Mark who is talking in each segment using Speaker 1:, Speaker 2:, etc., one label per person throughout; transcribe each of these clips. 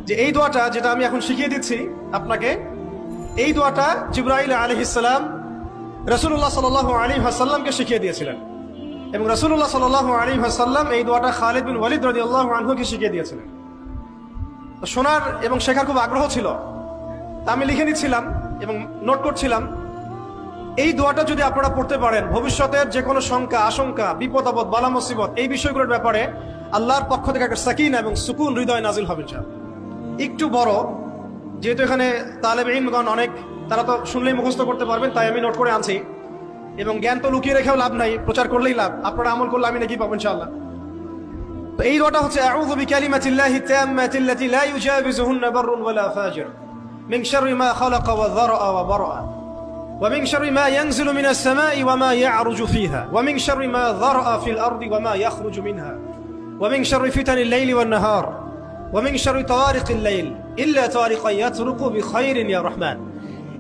Speaker 1: যে এই দোয়াটা যেটা আমি এখন শিখিয়ে দিচ্ছি আপনাকে, এই দোয়াটা জিবরাইল আলাইহিস সালাম রাসূলুল্লাহ সাল্লাল্লাহু আলাইহি ওয়াসাল্লামকে শিখিয়ে দিয়েছিলেন এবং রাসূলুল্লাহ সাল্লাল্লাহু আলাইহি ওয়াসাল্লাম এই দোয়াটা খালিদ বিন ওয়ালিদ রাদিয়াল্লাহু আনহুকে শিখিয়ে দিয়েছিলেন। তো শোনার এবং শেখার খুব আগ্রহ ছিল, তা আমি লিখে নিচ্ছিলাম এবং নোট করছিলাম। এই দোয়াটা যদি আপনারা পড়তে পারেন, ভবিষ্যতের যে কোনো শঙ্কা, আশঙ্কা, বিপদ আপদ, বালা মুসিবত, এই বিষয়গুলোর ব্যাপারে আল্লাহর পক্ষ থেকে একটা সাকিনা এবং সুকুন হৃদয় নাজিল হবে। একটু বড়, যেহেতু এখানে তালেবে ইলমগণ অনেক, তারা তো শুনলেই মুখস্থ করতে পারবেন, তাই আমি নোট করে আনছি। এবং জ্ঞান তো লুকিয়ে রেখেও লাভ নাই, প্রচার করলেই লাভ, আপনারা আমল করলে আমি নাকি পাবো ইনশাআল্লাহ। তো এই দোয়াটা হচ্ছে আউযু বিকালিমাতিল্লাহি তাম্মাতিল্লাতি লা ইউজাবিজুহুন্না বাররুন ওয়ালা ফাজির মিন শাররি মা খালাকা ওয়া যারআ ওয়া বারআ ওয়া মিন শাররি মা ইয়ানজিলু মিনাস সামাই ওয়া মা ইয়া'রুজু ফিহা ওয়া মিন শাররি মা যারআ ফিল আরদি ওয়া মা ইয়াখরুজু মিনহা ওয়া মিন শাররি ফিতানিল লাইলি ওয়ান নাহার ওয়া মিন শাররি তাওয়ারিকিল লাইল ইল্লা তাওয়ারিকা ইয়াতরুকু বিখাইরিন ইয়া রাহমান।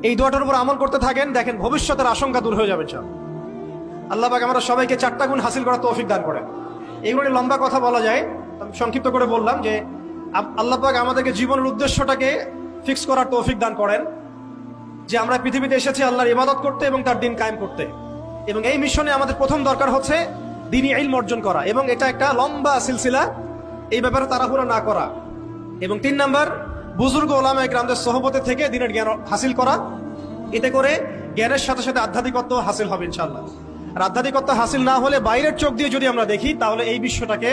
Speaker 1: এই দোয়াটার উপর আমল করতে থাকেন, দেখেন ভবিষ্যতের আশঙ্কা দূর হয়ে যাবে ইনশাআল্লাহ। আল্লাহ পাক আমরা সবাইকে 4টা গুণ হাসিল করার তৌফিক দান করেন। এইগুলো নিয়ে লম্বা কথা বলা যায়, সংক্ষিপ্ত করে বললাম যে আল্লাহ পাক আমাদেরকে জীবনের উদ্দেশ্যটাকে ফিক্স করার তৌফিক দান করেন, যে আমরা পৃথিবীতে এসেছি আল্লাহর ইবাদত করতে এবং তার দিন কায়েম করতে। এবং এই মিশনে আমাদের প্রথম দরকার হচ্ছে দ্বীনি ইলম অর্জন করা, এবং এটা একটা লম্বা সিলসিলা, এই ব্যাপারে তাড়াহুড়ো না করা। এবং 3 নাম্বার, বুজুর্গ ওলামা ইকরামদের সোহবতে থেকে দ্বীনের জ্ঞান হাসিল করা। এতে করে জ্ঞানের সাথে সাথে আধ্যাত্মিকত্ব হাসিল হবে ইনশাআল্লাহ। আর আধ্যাত্মিকত্ব হাসিল না হলে বাইরের চোখ দিয়ে যদি আমরা দেখি, তাহলে এই বিশ্বটাকে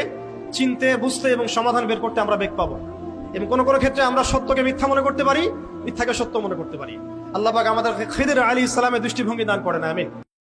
Speaker 1: চিনতে, বুঝতে এবং সমাধান বের করতে আমরা বেগ পাবো। এবং কোনো কোনো ক্ষেত্রে আমরা সত্যকে মিথ্যা মনে করতে পারি, মিথ্যাকে সত্য মনে করতে পারি। আল্লাহ পাক আমাদের খিদির আলাইহিস সালামের দৃষ্টিভঙ্গি দান করেন, আমিন।